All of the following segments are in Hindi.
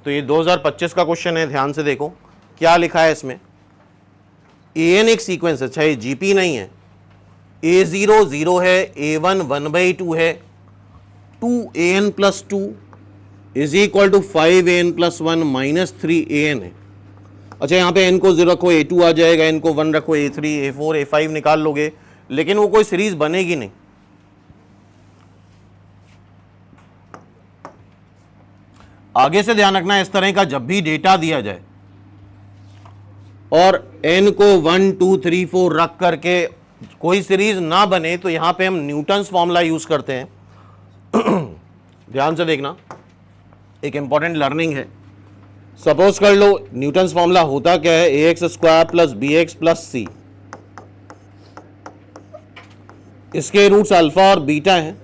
तो ये 2025 का क्वेश्चन है, ध्यान से देखो क्या लिखा है इसमें। an एक सीक्वेंस है, अच्छा ये जीपी नहीं है। a0 0 है, a1 1/2 है, 2an plus 2 is equal to 5an plus 1 minus 3an है। अच्छा यहां पे n को 0 रखो, a2 आ जाएगा, n को 1 रखो, a3 a4 a5 निकाल लोगे, लेकिन वो कोई सीरीज बनेगी नहीं। आगे से ध्यान रखना, इस तरह का जब भी डेटा दिया जाए और n को 1 2 3 4 रख करके कोई सीरीज ना बने, तो यहां पे हम न्यूटन्स फॉर्मूला यूज करते हैं। ध्यान से देखना, एक इंपॉर्टेंट लर्निंग है। सपोज कर लो न्यूटन्स फॉर्मूला होता क्या है, a x square plus b x plus c, इसके रूट्स अल्फा और बीटा हैं।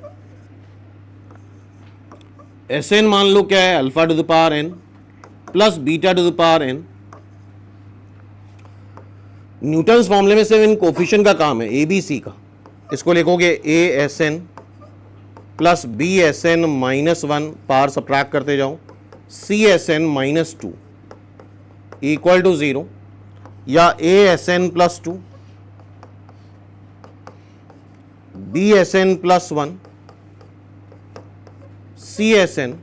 एस एन मान लो क्या है, alpha to the power n plus beta to the power n. Newton's फॉर्मूले में सिर्फ इन कोफिशिएंट का काम है, ए बी सी का। इसको लिखोगे A S N plus B S N minus 1, power subtract करते जाओ, C S N minus 2 equal to 0, या A S N plus 2 B S N plus 1 C S N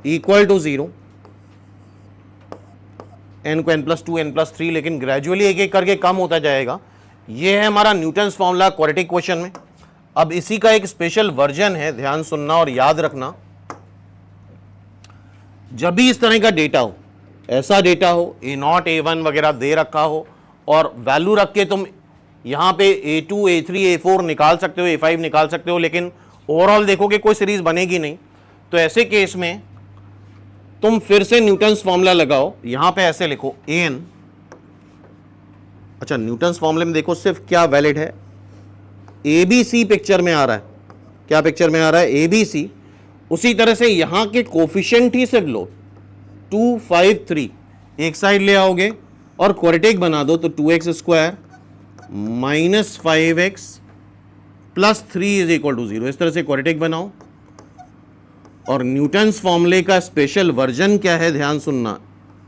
equal to 0, N को n प्लस 2 n प्लस 3, लेकिन ग्रेजुअली एक एक करके कम होता जाएगा। ये है हमारा न्यूटन्स फॉर्मूला क्वाड्रेटिक क्वेश्चन में। अब इसी का एक स्पेशल वर्जन है, ध्यान सुनना और याद रखना। जब भी इस तरह का डेटा हो, ऐसा डेटा हो a0 a1 वगैरह दे रखा हो और वैल्यू रख के तुम यहां पे a2 a3 a4 निकाल सकते हो, a5 निकाल सकते हो, लेकिन ओवरऑल देखोगे कोई सीरीज बनेगी नहीं, तो ऐसे केस में तुम फिर से न्यूटन्स फॉर्मूला लगाओ। यहां पे ऐसे लिखो an, अच्छा न्यूटन्स फॉर्मूले में देखो सिर्फ क्या वैलिड है, ABC पिक्चर में आ रहा है। क्या पिक्चर में आ रहा है, ABC। उसी तरह से यहां के कोफिशिएंट ही सिर्फ लो, 2 5 3 एक साइड ले आओगे और क्वाड्रेटिक बना दो, तो 2x square minus 5x plus 3 is equal to 0। इस तरह से क्वाड्रेटिक बनाओ। और न्यूटन्स फॉर्मूले का स्पेशल वर्जन क्या है, ध्यान सुनना।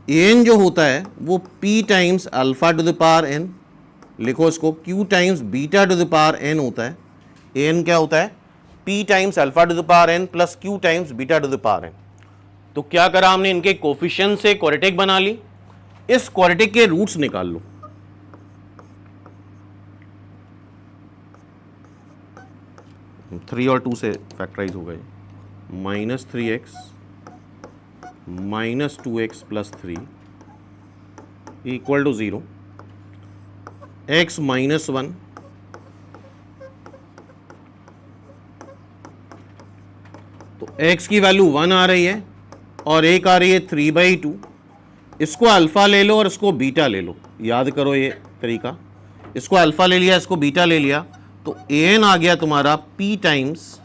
an जो होता है वो p times alpha to the power n, लिखो इसको q times beta to the power n होता है। an क्या होता है, p times alpha to the power n plus q times beta to the power n। तो क्या करा हमने, इनके कोफिशिएंट से क्वाड्रेटिक बना ली, इस क्वाड्रेटिक के रूट्स निकाल लो। थ्री और 2 से फैक्टराइज हो गए, minus 3x minus 2x plus 3 equal to 0, x minus 1 तो x की वैल्यू 1 आ रही है और एक आ रही है 3/2। इसको अल्फा ले लो और इसको बीटा ले लो, याद करो ये तरीका। इसको अल्फा ले लिया, इसको बीटा ले लिया, तो an आ गया तुम्हारा p टाइम्स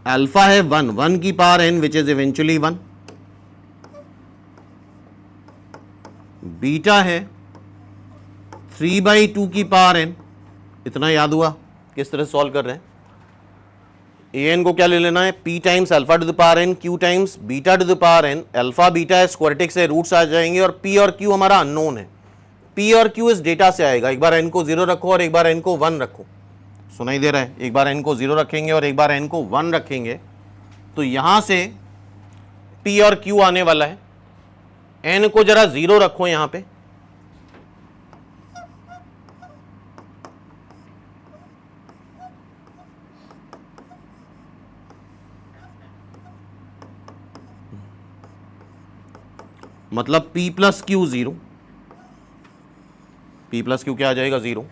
अल्फा है 1, 1 की power n which is eventually 1, beta है 3/2 की पावर n। इतना याद हुआ किस तरह सॉल्व कर रहे हैं। an को क्या ले लेना है, p times alpha to the power n q times beta to the power n। Alpha beta है, स्क्वाड्रेटिक से रूट्स आ जाएंगे और p और q हमारा अननोन है। p और q इस डेटा से आएगा। एक बार n को 0 रखो और एक बार n को 1 रखो, सुनाई दे रहा है। एक बार n को 0 रखेंगे और एक बार n को 1 रखेंगे, तो यहां से p और q आने वाला है। n को जरा 0 रखो यहां पे, मतलब p plus Q 0, p plus Q क्या आ जाएगा 0,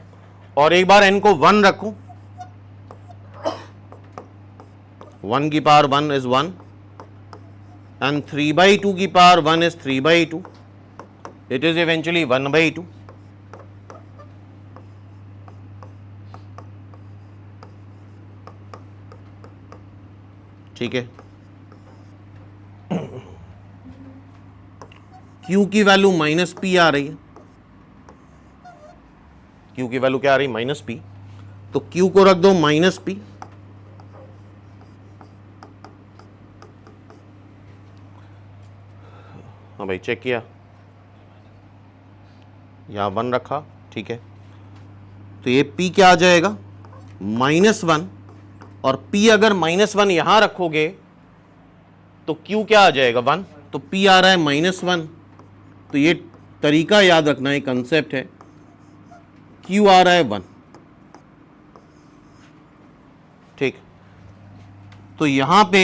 और एक बार n को 1 रखो, 1 की पावर 1 इज 1 एंड 3/2 की power 1 is 3/2, it is eventually 1/2। ठीक है, q की वैल्यू माइनस p आ रही है, q की वैल्यू क्या आ रही है, माइनस p, तो q को रख दो माइनस p, हाँ भाई चेक किया, यहाँ 1 रखा, ठीक है। तो ये P क्या आ जाएगा, -1, और P अगर -1 यहां रखोगे तो Q क्या आ जाएगा, 1। तो P आ रहा है -1, तो ये तरीका याद रखना है, कंसेप्ट है। Q आ रहा है 1, ठीक। तो यहां पे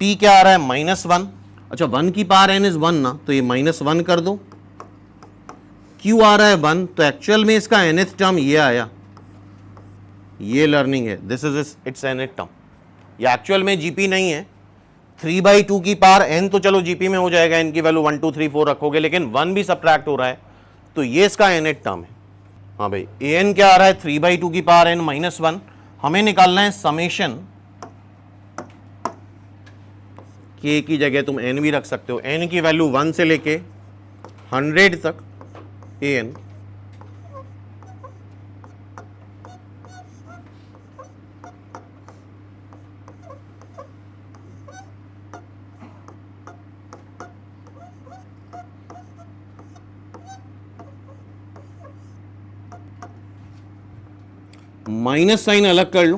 P क्या आ रहा है, -1। अच्छा 1 की पावर n इज 1 ना, तो ये -1 कर दो। Q आ रहा है 1, तो एक्चुअल में इसका nth टर्म ये आया, ये लर्निंग है, this is it's nth term. ये एक्चुअल में जीपी नहीं है। 3/2 की पावर n तो चलो जीपी में हो जाएगा, n की वैल्यू 1 2 3 4 रखोगे, लेकिन 1 भी सब्ट्रैक्ट हो रहा है, तो ये इसका nth टर्म है। हाँ भाई an क्या आ रहा है, 3/2 की पावर n -1। हमें निकालना है समेशन, k की जगह तुम n भी रख सकते हो, n की वैल्यू 1 से लेके 100 तक an, माइनस साइन अलग कर लो,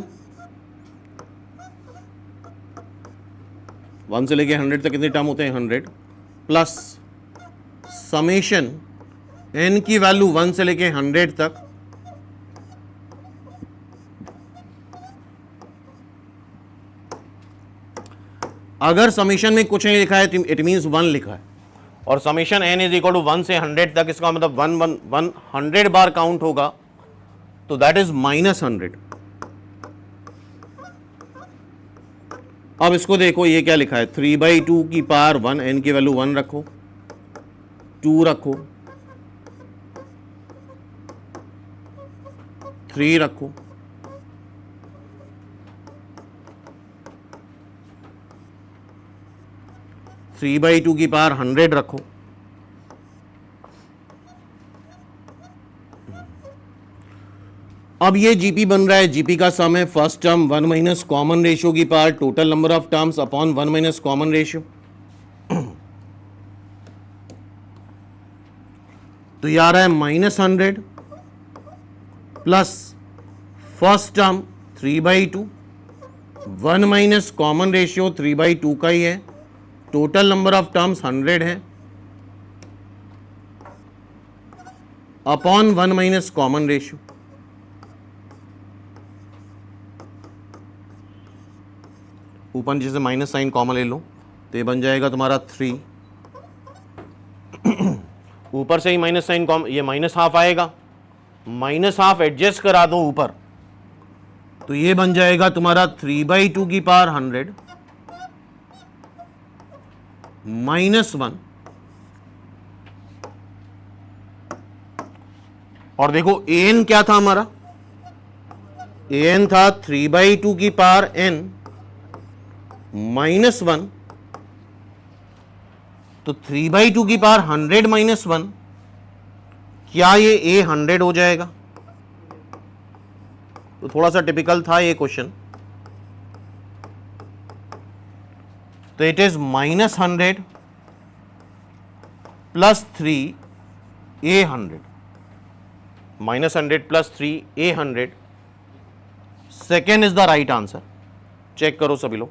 1 से लेके 100 तक कितने टर्म होते हैं, 100, प्लस समेशन n की वैल्यू 1 से लेके 100 तक अगर समेशन में कुछ नहीं लिखा है इट मींस 1 लिखा है, और summation n is equal to 1 से 100 तक, इसका मतलब 100 बार काउंट होगा, तो दैट इज -100। अब इसको देखो, ये क्या लिखा है, 3/2 की पावर 1, n की वैल्यू 1 रखो, 2 रखो, 3 रखो, 3/2 की पावर 100 रखो, अब ये जीपी बन रहा है, जीपी का सम है first term 1 minus common ratio की power total number of terms upon 1 minus common ratio. तो ये आ रहा है -100 plus first term 3/2, 1 minus common ratio 3/2 का ही है, टोटल नंबर ऑफ टर्म्स 100 है, अपॉन 1 माइनस कॉमन रेशियो। ऊपर जैसे माइनस साइन कॉमन ले लो, तो ये बन जाएगा तुम्हारा 3, ऊपर से ही माइनस साइन कॉमन, ये -½ आएगा, -½ एडजस्ट करा दो ऊपर, तो ये बन जाएगा तुम्हारा 3/2 की पावर 100 -1, और देखो an क्या था हमारा, an था 3/2 की पावर n -1, तो 3/2 की पावर 100 -1, क्या ये a 100 हो जाएगा? तो थोड़ा सा टिपिकल था ये क्वेश्चन, तो it is -100 plus 3 a 100, -100 plus 3 a 100, second is the right answer. Check करो सभी लोग।